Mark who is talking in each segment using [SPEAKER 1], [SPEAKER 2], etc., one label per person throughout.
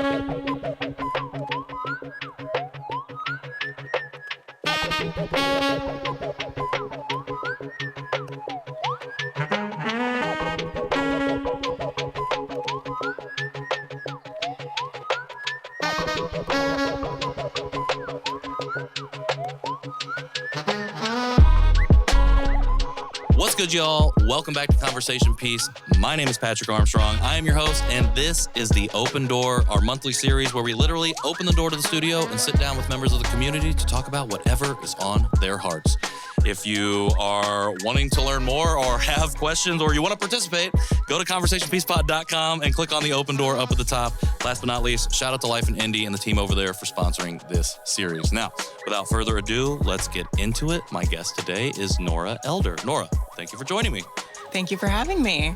[SPEAKER 1] What's good, y'all? Welcome back to Conversation Piece. My name is Patrick Armstrong. I am your host, and this is The Open Door, our monthly series where we literally open the door to the studio and sit down with members of the community to talk about whatever is on their hearts. If you are wanting to learn more or have questions or you want to participate, go to conversationpeacepod.com and click on the open door up at the top. Last but not least, shout out to Life in Indy and the team over there for sponsoring this series. Now, without further ado, let's get into it. My guest today is Nora Elder. Nora, thank you for joining me.
[SPEAKER 2] Thank you for having me.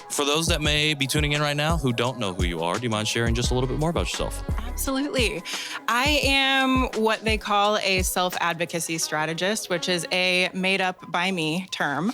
[SPEAKER 1] For those that may be tuning in right now who don't know who you are, do you mind sharing just a little bit more about yourself?
[SPEAKER 2] Absolutely. I am what they call a self-advocacy strategist, which is a made-up-by-me term.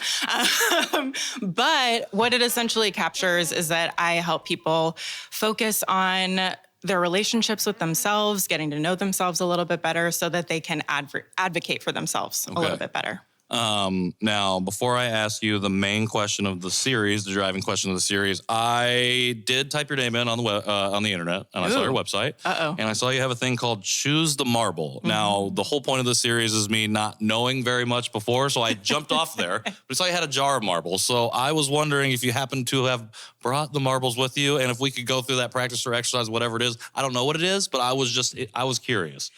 [SPEAKER 2] But what it essentially captures is that I help people focus on their relationships with themselves, getting to know themselves a little bit better so that they can advocate for themselves a little bit better.
[SPEAKER 1] Now, before I ask you the main question of the series, the driving question of the series, I did type your name in on the internet, and I saw your website. And I saw you have a thing called Choose the Marble. Mm-hmm. Now, the whole point of the series is me not knowing very much before, so I jumped off there. But I saw you had a jar of marbles, so I was wondering if you happen to have brought the marbles with you, and if we could go through that practice or exercise, whatever it is. I don't know what it is, but I was curious.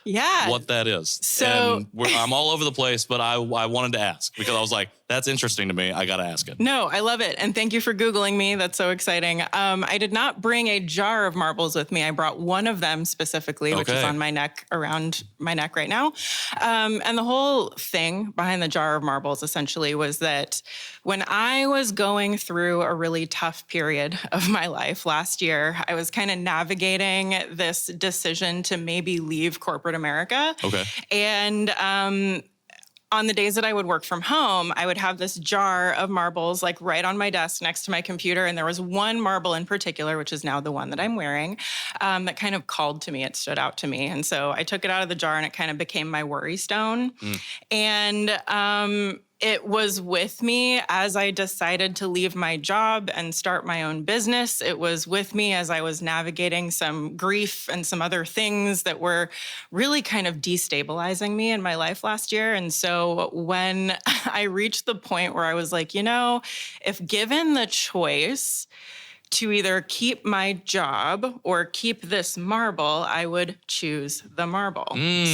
[SPEAKER 2] Yeah.
[SPEAKER 1] What that is. So I'm all over the place, but I wanted to ask because I was like, that's interesting to me. I got to ask it.
[SPEAKER 2] No, I love it. And thank you for Googling me. That's so exciting. I did not bring a jar of marbles with me. I brought one of them specifically, which is on my neck, around my neck right now. And the whole thing behind the jar of marbles essentially was that when I was going through a really tough period of my life last year, I was kind of navigating this decision to maybe leave corporate America.
[SPEAKER 1] Okay.
[SPEAKER 2] And on the days that I would work from home, I would have this jar of marbles like right on my desk next to my computer. And there was one marble in particular, which is now the one that I'm wearing, that kind of called to me. It stood out to me. And so I took it out of the jar and it kind of became my worry stone. And it was with me as I decided to leave my job and start my own business. It was with me as I was navigating some grief and some other things that were really kind of destabilizing me in my life last year. And so when I reached the point where I was like, if given the choice to either keep my job or keep this marble, I would choose the marble.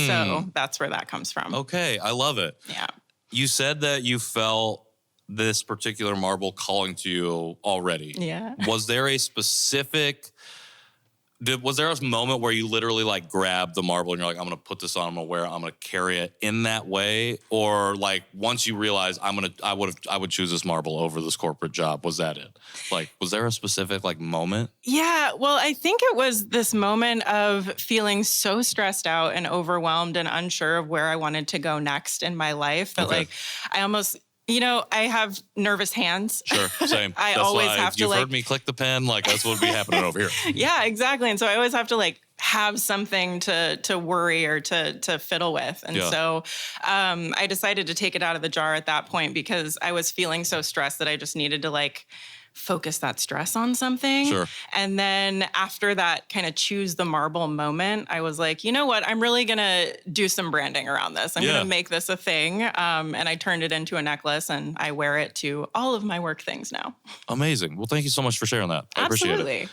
[SPEAKER 2] So that's where that comes from.
[SPEAKER 1] Okay, I love it.
[SPEAKER 2] Yeah.
[SPEAKER 1] You said that you felt this particular marble calling to you already.
[SPEAKER 2] Yeah.
[SPEAKER 1] Was there a moment where you literally like grabbed the marble and you're like, I'm going to put this on, I'm going to wear it, I'm going to carry it in that way? Or like once you realized I would choose this marble over this corporate job, was that it? Like, was there a specific like moment?
[SPEAKER 2] Yeah, well, I think it was this moment of feeling so stressed out and overwhelmed and unsure of where I wanted to go next in my life that like I almost, I have nervous hands.
[SPEAKER 1] Sure, same.
[SPEAKER 2] I always have to
[SPEAKER 1] you've heard me click the pen, like that's what would be happening over here.
[SPEAKER 2] Yeah, exactly. And so I always have to like have something to worry or to fiddle with. And so I decided to take it out of the jar at that point because I was feeling so stressed that I just needed to like focus that stress on something.
[SPEAKER 1] Sure.
[SPEAKER 2] And then after that kind of choose the marble moment, I was like, you know what? I'm really going to do some branding around this. I'm going to make this a thing. And I turned it into a necklace and I wear it to all of my work things now.
[SPEAKER 1] Amazing. Well, thank you so much for sharing that. I appreciate it.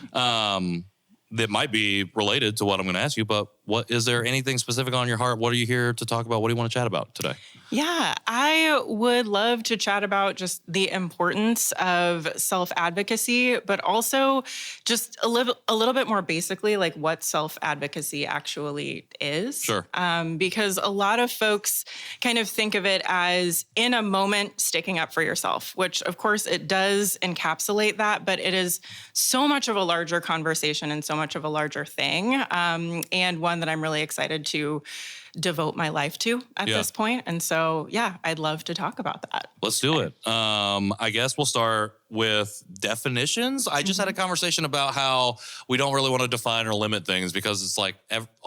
[SPEAKER 1] That might be related to what I'm going to ask you, but is there anything specific on your heart? What are you here to talk about? What do you want to chat about today?
[SPEAKER 2] Yeah, I would love to chat about just the importance of self-advocacy, but also just a little bit more basically like what self-advocacy actually is.
[SPEAKER 1] Sure.
[SPEAKER 2] Because a lot of folks kind of think of it as in a moment sticking up for yourself, which of course it does encapsulate that, but it is so much of a larger conversation and so much of a larger thing, and one that I'm really excited to devote my life to at this point. And so, yeah, I'd love to talk about that.
[SPEAKER 1] Let's do it. I guess we'll start with definitions. I just had a conversation about how we don't really want to define or limit things because it's like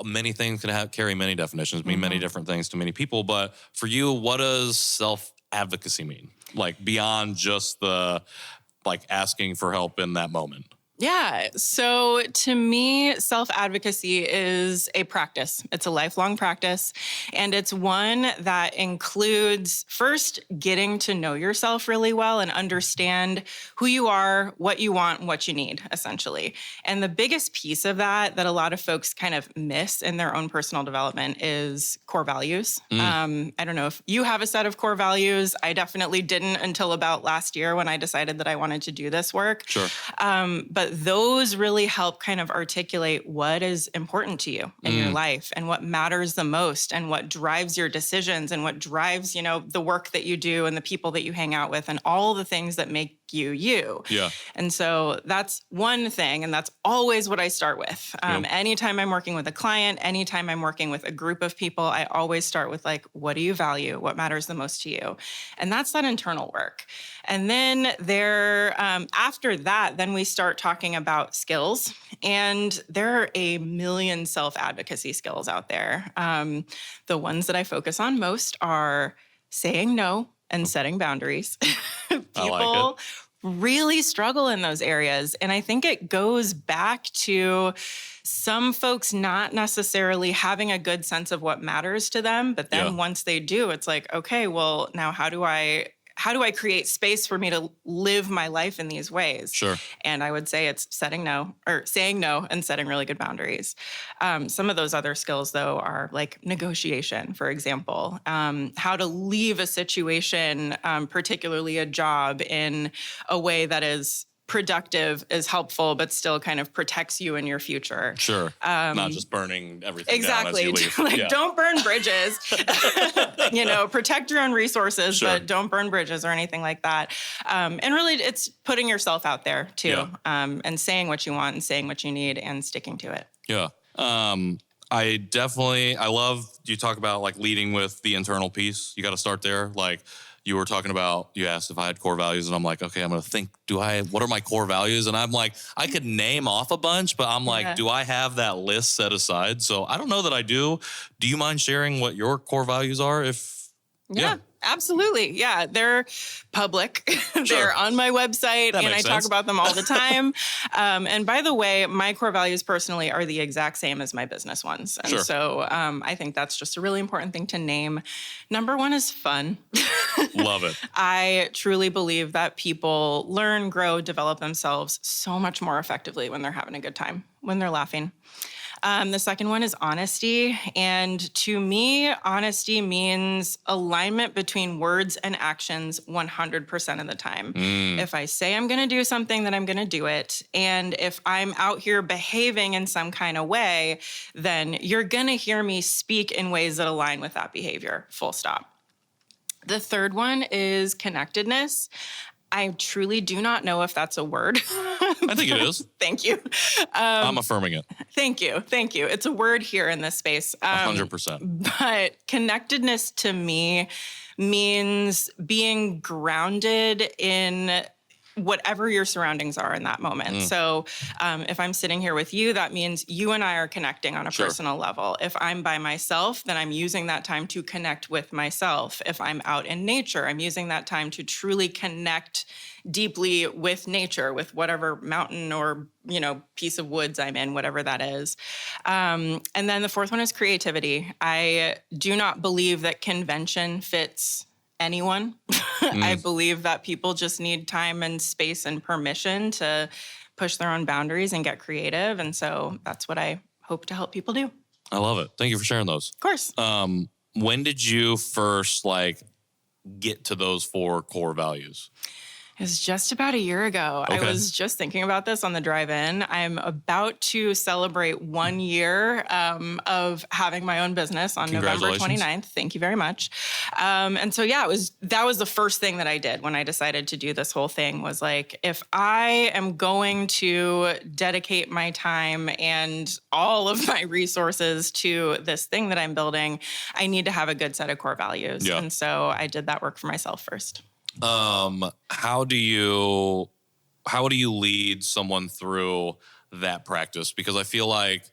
[SPEAKER 1] many things can carry many definitions, mean many different things to many people. But for you, what does self-advocacy mean? Like beyond just the like asking for help in that moment?
[SPEAKER 2] Yeah. So to me, self-advocacy is a practice. It's a lifelong practice. And it's one that includes first getting to know yourself really well and understand who you are, what you want, and what you need, essentially. And the biggest piece of that a lot of folks kind of miss in their own personal development is core values. I don't know if you have a set of core values. I definitely didn't until about last year when I decided that I wanted to do this work.
[SPEAKER 1] Sure.
[SPEAKER 2] But those really help kind of articulate what is important to you in your life and what matters the most and what drives your decisions and what drives, the work that you do and the people that you hang out with and all the things that make you, you.
[SPEAKER 1] Yeah.
[SPEAKER 2] And so that's one thing. And that's always what I start with. Anytime I'm working with a client, anytime I'm working with a group of people, I always start with like, what do you value? What matters the most to you? And that's that internal work. And then after that, then we start talking about skills. And there are a million self-advocacy skills out there. The ones that I focus on most are saying no and setting boundaries. People really struggle in those areas. And I think it goes back to some folks not necessarily having a good sense of what matters to them. But then once they do, it's like, okay, well, now how do I create space for me to live my life in these ways?
[SPEAKER 1] Sure.
[SPEAKER 2] And I would say it's saying no and setting really good boundaries. Some of those other skills, though, are like negotiation, for example, how to leave a situation, particularly a job, in a way that is productive, is helpful, but still kind of protects you in your future.
[SPEAKER 1] Sure. Not just burning everything down as you leave.
[SPEAKER 2] Like, don't burn bridges. Protect your own resources, but don't burn bridges or anything like that. And really, it's putting yourself out there, too, and saying what you want and saying what you need and sticking to it.
[SPEAKER 1] Yeah. I love you talk about like leading with the internal piece. You got to start there. Like, you were talking about, you asked if I had core values, and I'm like, okay, I'm going to think, what are my core values? And I'm like, I could name off a bunch, but I'm like, do I have that list set aside? So I don't know that I do. Do you mind sharing what your core values are?
[SPEAKER 2] Yeah. Absolutely. Yeah, they're public. They're on my website, and I talk about them all the time. And by the way, my core values personally are the exact same as my business ones. And so I think that's just a really important thing to name. Number one is fun.
[SPEAKER 1] Love it.
[SPEAKER 2] I truly believe that people learn, grow, develop themselves so much more effectively when they're having a good time, when they're laughing. The second one is honesty. And to me, honesty means alignment between words and actions 100% of the time. If I say I'm going to do something, then I'm going to do it. And if I'm out here behaving in some kind of way, then you're going to hear me speak in ways that align with that behavior, full stop. The third one is connectedness. I truly do not know if that's a word.
[SPEAKER 1] I think it is.
[SPEAKER 2] Thank you.
[SPEAKER 1] I'm affirming it.
[SPEAKER 2] Thank you. It's a word here in this space.
[SPEAKER 1] 100%.
[SPEAKER 2] But connectedness to me means being grounded in whatever your surroundings are in that moment. So if I'm sitting here with you, that means you and I are connecting on a personal level. If I'm by myself, then I'm using that time to connect with myself. If I'm out in nature, I'm using that time to truly connect deeply with nature, with whatever mountain or, piece of woods I'm in, whatever that is. And then the fourth one is creativity. I do not believe that convention fits anyone. I believe that people just need time and space and permission to push their own boundaries and get creative. And so that's what I hope to help people do.
[SPEAKER 1] I love it. Thank you for sharing those.
[SPEAKER 2] Of course.
[SPEAKER 1] When did you first get to those 4 core values?
[SPEAKER 2] It was just about a year ago.
[SPEAKER 1] Okay.
[SPEAKER 2] I was just thinking about this on the drive-in. I'm about to celebrate 1 year of having my own business on November 29th. Thank you very much. And so, yeah, that was the first thing that I did when I decided to do this whole thing was like, if I am going to dedicate my time and all of my resources to this thing that I'm building, I need to have a good set of core values.
[SPEAKER 1] Yeah.
[SPEAKER 2] And so I did that work for myself first.
[SPEAKER 1] How do you lead someone through that practice? Because I feel like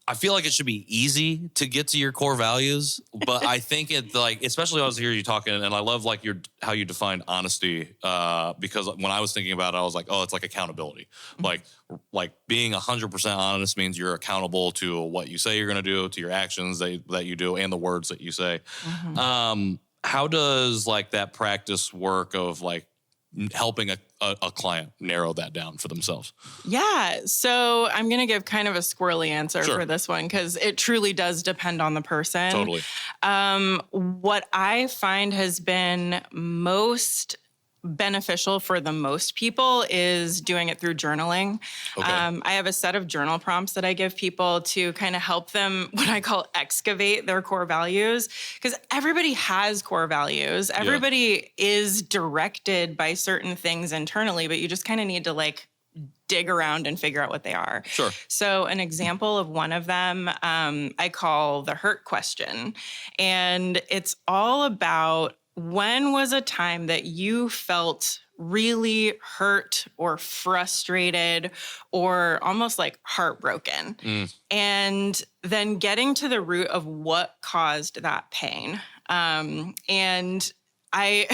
[SPEAKER 1] it should be easy to get to your core values, but I think it like, especially when I was hearing you talking, and I love like how you define honesty. Because when I was thinking about it, I was like, oh, it's like accountability. Mm-hmm. Like being 100% honest means you're accountable to what you say you're going to do, to your actions that you do, and the words that you say. Mm-hmm. How does like that practice work of like helping a client narrow that down for themselves?
[SPEAKER 2] Yeah. So I'm going to give kind of a squirrely answer for this one because it truly does depend on the person.
[SPEAKER 1] Totally.
[SPEAKER 2] What I find has been most beneficial for the most people is doing it through journaling. Okay. I have a set of journal prompts that I give people to kind of help them, what I call excavate their core values, because everybody has core values. Everybody is directed by certain things internally, but you just kind of need to like dig around and figure out what they are.
[SPEAKER 1] Sure.
[SPEAKER 2] So an example of one of them, I call the hurt question. And it's all about, when was a time that you felt really hurt or frustrated or almost like heartbroken? And then getting to the root of what caused that pain. And I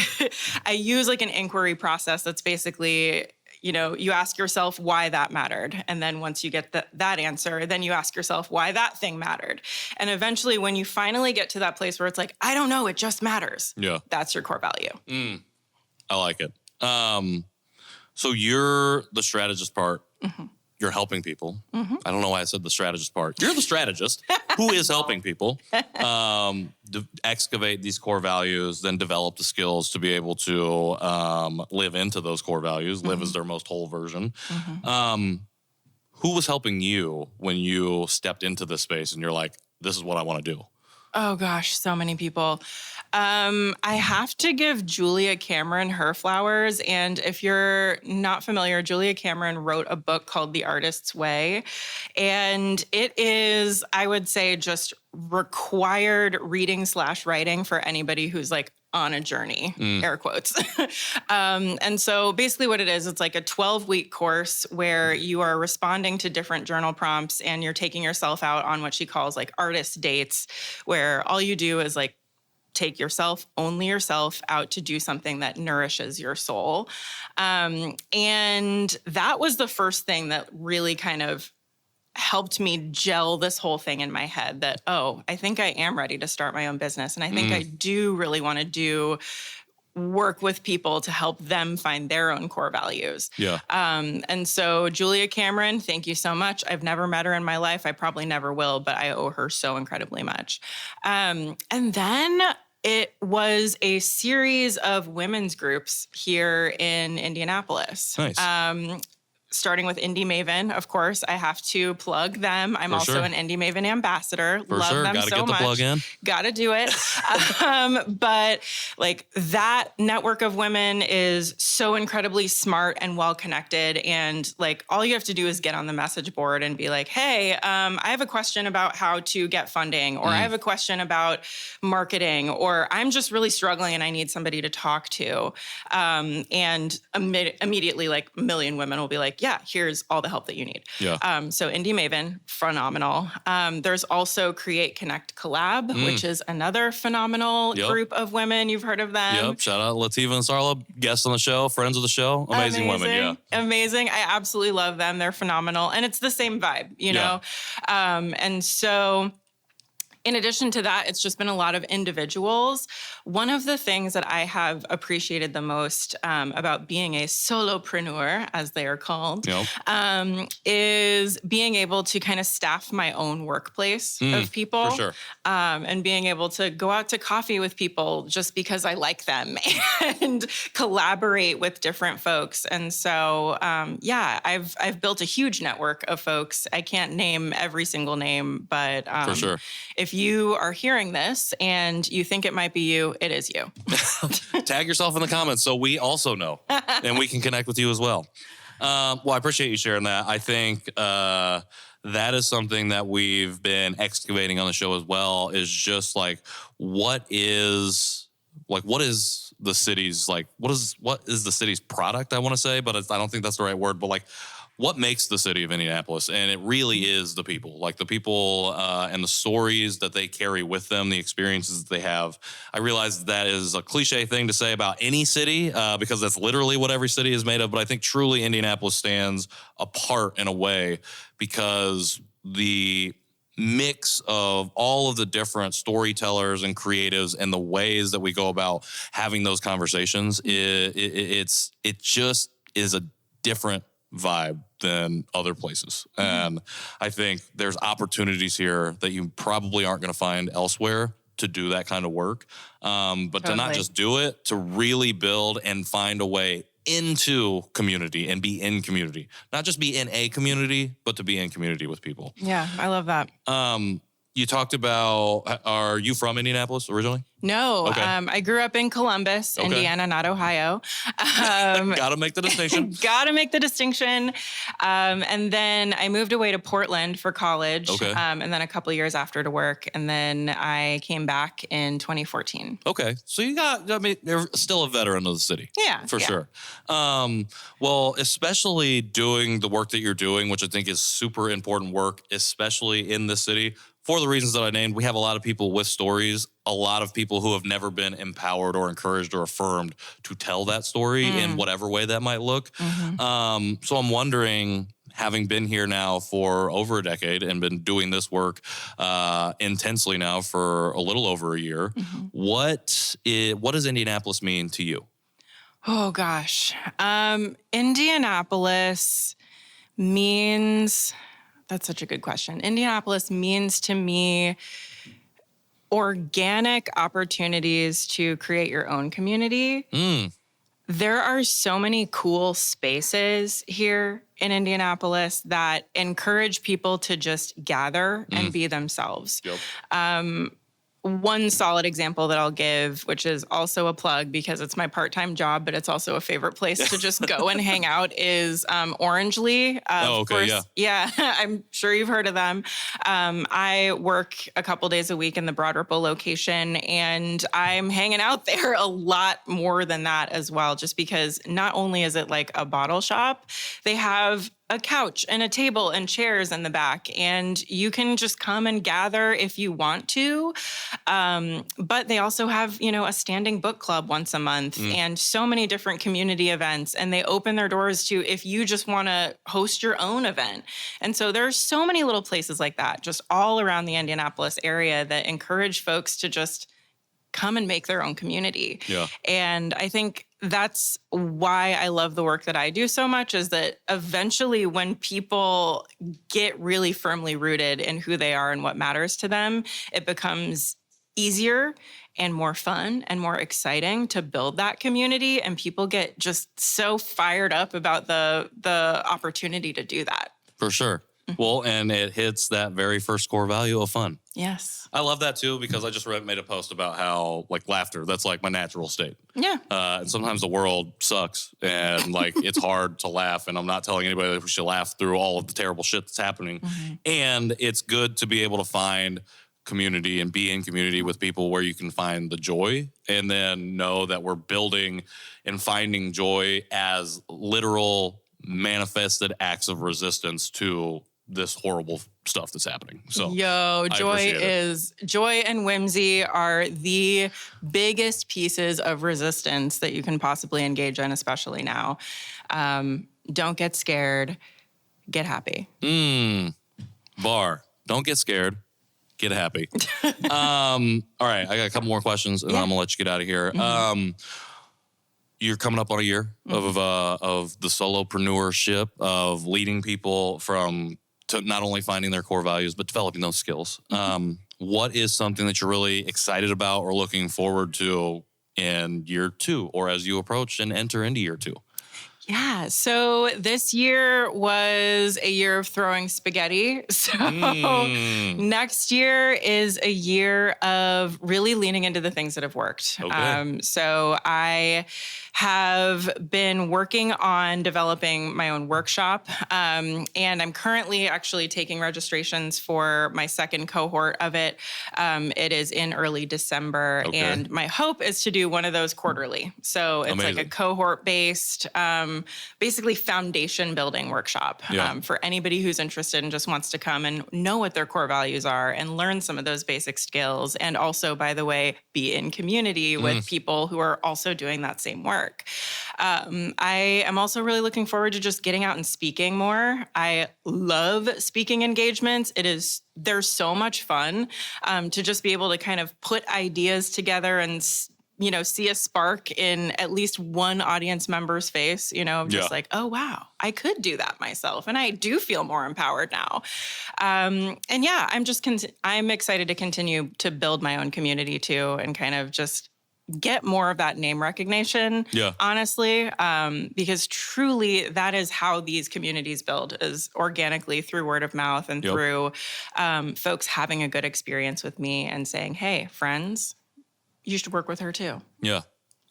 [SPEAKER 2] use like an inquiry process that's basically, you ask yourself why that mattered. And then once you get that answer, then you ask yourself why that thing mattered. And eventually when you finally get to that place where it's like, I don't know, it just matters. Yeah. That's your core value.
[SPEAKER 1] I like it. So you're the strategist part. Mm-hmm. You're helping people. Mm-hmm. I don't know why I said the strategist part. You're the strategist who is helping people excavate these core values, then develop the skills to be able to live into those core values, live as their most whole version. Mm-hmm. Who was helping you when you stepped into this space and you're like, this is what I want to do?
[SPEAKER 2] Oh gosh, so many people. I have to give Julia Cameron her flowers. And if you're not familiar, Julia Cameron wrote a book called The Artist's Way. And it is, I would say, just required reading/writing for anybody who's like on a journey, air quotes. And so basically what it is, it's like a 12-week course where you are responding to different journal prompts and you're taking yourself out on what she calls like artist dates, where all you do is like take yourself, only yourself, out to do something that nourishes your soul. And that was the first thing that really kind of helped me gel this whole thing in my head that, oh, I think I am ready to start my own business. And I think I do really want to work with people to help them find their own core values. Yeah. And so Julia Cameron, thank you so much. I've never met her in my life. I probably never will, but I owe her so incredibly much. And then it was a series of women's groups here in Indianapolis. Nice. Starting with Indie Maven, of course, I have to plug them. I'm also an Indie Maven ambassador. Love them
[SPEAKER 1] Gotta
[SPEAKER 2] so
[SPEAKER 1] get the
[SPEAKER 2] much.
[SPEAKER 1] Plug in.
[SPEAKER 2] Gotta do it. But like that network of women is so incredibly smart and well connected. And like all you have to do is get on the message board and be like, hey, I have a question about how to get funding, or I have a question about marketing, or I'm just really struggling and I need somebody to talk to. And immediately like a million women will be like, yeah, here's all the help that you need. Yeah. So Indie Maven, phenomenal. There's also Create, Connect, Collab, which is another phenomenal group of women. You've heard of them.
[SPEAKER 1] Yep. Shout out Lativa and Sarla, guests on the show, friends of the show. Amazing women. Yeah.
[SPEAKER 2] Amazing. I absolutely love them. They're phenomenal. And it's the same vibe, you know? And so In addition to that, it's just been a lot of individuals. One of the things that I have appreciated the most about being a solopreneur, as they are called,
[SPEAKER 1] Yep.
[SPEAKER 2] is being able to kind of staff my own workplace of people.
[SPEAKER 1] For sure.
[SPEAKER 2] And being able to go out to coffee with people just because I like them and collaborate with different folks. And so, I've built a huge network of folks. I can't name every single name, but
[SPEAKER 1] For sure.
[SPEAKER 2] if you are hearing this and you think it might be you, it is you.
[SPEAKER 1] Tag yourself in the comments so we also know and we can connect with you as well. Well, I appreciate you sharing that. I think that is something that we've been excavating on the show as well, is just like, what is the city's, like, what is the city's product, I want to say, but I don't think that's the right word, but like, what makes the city of Indianapolis? And it really is the people, like the people and the stories that they carry with them, the experiences that they have. I realize that is a cliche thing to say about any city because that's literally what every city is made of. But I think truly Indianapolis stands apart in a way because the mix of all of the different storytellers and creatives and the ways that we go about having those conversations, it just is a different vibe than other places. And I think there's opportunities here that you probably aren't going to find elsewhere to do that kind of work. But to not just do it, to really build and find a way into community and be in community, not just be in a community, but to be in community with people.
[SPEAKER 2] Yeah, I love that.
[SPEAKER 1] You talked about, are you from Indianapolis originally?
[SPEAKER 2] No,
[SPEAKER 1] Okay.
[SPEAKER 2] I grew up in Columbus, Indiana, not Ohio.
[SPEAKER 1] Gotta make the distinction.
[SPEAKER 2] Gotta make the distinction. And then I moved away to Portland for college.
[SPEAKER 1] Okay.
[SPEAKER 2] And then a couple years after to work. And then I came back in 2014.
[SPEAKER 1] Okay. So you're still a veteran of the city.
[SPEAKER 2] Yeah.
[SPEAKER 1] For sure. Well, especially doing the work that you're doing, which I think is super important work, especially in this city. For the reasons that I named, we have a lot of people with stories, a lot of people who have never been empowered or encouraged or affirmed to tell that story in whatever way that might look. So I'm wondering, having been here now for over a decade and been doing this work intensely now for a little over a year, what does Indianapolis mean to you?
[SPEAKER 2] Oh, gosh. Indianapolis means... That's such a good question. Indianapolis means to me organic opportunities to create your own community. There are so many cool spaces here in Indianapolis that encourage people to just gather and be themselves.
[SPEAKER 1] Yep.
[SPEAKER 2] One solid example that I'll give, which is also a plug because it's my part-time job, but it's also a favorite place to just go and hang out, is Orangely.
[SPEAKER 1] Oh, okay,
[SPEAKER 2] course, yeah. I'm sure you've heard of them. I work a couple days a week in the Broad Ripple location, and I'm hanging out there a lot more than that as well, just because not only is it like a bottle shop, they have a couch and a table and chairs in the back, and you can just come and gather if you want to. But they also have, a standing book club once a month and so many different community events, and they open their doors to if you just want to host your own event. And so there's so many little places like that just all around the Indianapolis area that encourage folks to just come and make their own community.
[SPEAKER 1] Yeah.
[SPEAKER 2] And I think that's why I love the work that I do so much, is that eventually when people get really firmly rooted in who they are and what matters to them, it becomes easier and more fun and more exciting to build that community. And people get just so fired up about the opportunity to do that.
[SPEAKER 1] For sure. Well, and it hits that very first core value of fun.
[SPEAKER 2] Yes.
[SPEAKER 1] I love that too, because I just made a post about how, like, laughter, that's like my natural state.
[SPEAKER 2] Yeah.
[SPEAKER 1] And sometimes the world sucks and like it's hard to laugh. And I'm not telling anybody that we should laugh through all of the terrible shit that's happening. And it's good to be able to find community and be in community with people where you can find the joy, and then know that we're building and finding joy as literal manifested acts of resistance to this horrible stuff that's happening. So joy and whimsy are the biggest pieces of resistance that you can possibly engage in, especially now. Don't get scared, get happy. Don't get scared, Get happy. All right, I got a couple more questions, and then I'm gonna let you get out of here. You're coming up on a year of the solopreneurship, of leading people to not only finding their core values, but developing those skills. What is something that you're really excited about or looking forward to in year 2, or as you approach and enter into year 2?
[SPEAKER 2] Yeah. So this year was a year of throwing spaghetti. So next year is a year of really leaning into the things that have worked.
[SPEAKER 1] Okay.
[SPEAKER 2] So I have been working on developing my own workshop. And I'm currently actually taking registrations for my second cohort of it. It is in early December.
[SPEAKER 1] Okay.
[SPEAKER 2] And my hope is to do one of those quarterly. So it's
[SPEAKER 1] Amazing.
[SPEAKER 2] like a cohort-based, basically foundation building workshop for anybody who's interested and just wants to come and know what their core values are and learn some of those basic skills. And also, by the way, be in community with people who are also doing that same work. I am also really looking forward to just getting out and speaking more. I love speaking engagements. They're so much fun to just be able to kind of put ideas together and see a spark in at least one audience member's face, like, oh, wow, I could do that myself. And I do feel more empowered now. I'm excited to continue to build my own community too, and kind of just get more of that name recognition, honestly, because truly that is how these communities build, is organically through word of mouth and through folks having a good experience with me and saying, hey, friends, you should work with her too. Yeah,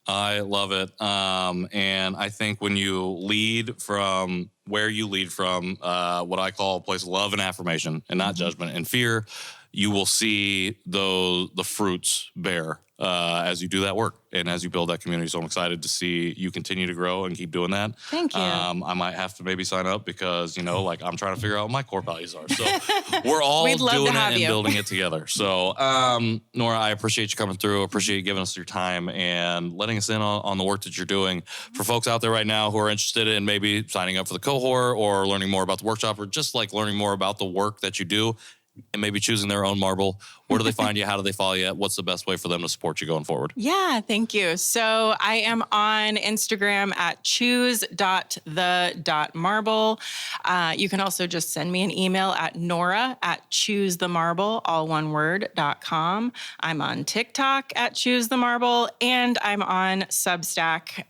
[SPEAKER 2] I love it. And I think when you lead from where you lead from, what I call a place of love and affirmation and not judgment and fear, you will see the fruits bear as you do that work and as you build that community. So I'm excited to see you continue to grow and keep doing that. Thank you. I might have to maybe sign up because, I'm trying to figure out what my core values are. So we're all doing it and building it together. So, Nora, I appreciate you coming through. I appreciate you giving us your time and letting us in on the work that you're doing. For folks out there right now who are interested in maybe signing up for the cohort or learning more about the workshop, or just like learning more about the work that you do, and maybe choosing their own marble, where do they find you? How do they follow you? What's the best way for them to support you going forward? Yeah, thank you. So I am on Instagram at choose.the.marble. You can also just send me an email at nora@choosethemarble, all one word, .com. I'm on TikTok at choosethemarble, and I'm on Substack.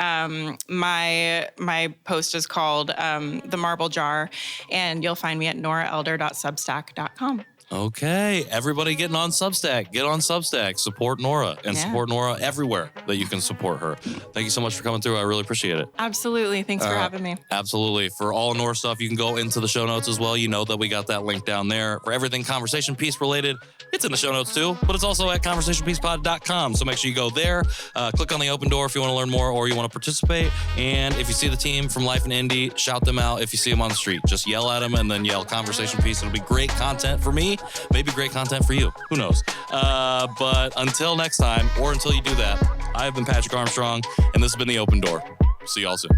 [SPEAKER 2] My post is called The Marble Jar, and you'll find me at noraelder.substack.com. Okay, everybody getting on Substack. Get on Substack. Support Nora and support Nora everywhere that you can support her. Thank you so much for coming through. I really appreciate it. Absolutely. Thanks for having me. Absolutely. For all Nora stuff, you can go into the show notes as well. You know that we got that link down there. For everything Conversation Piece related, it's in the show notes too, but it's also at conversationpiecePod.com. So make sure you go there, click on the open door if you want to learn more or you want to participate. And if you see the team from Life in Indy, shout them out. If you see them on the street, just yell at them and then yell Conversation Piece. It'll be great content for me. Maybe great content for you. Who knows? But until next time, or until you do that, I've been Patrick Armstrong, and this has been The Open Door. See y'all soon.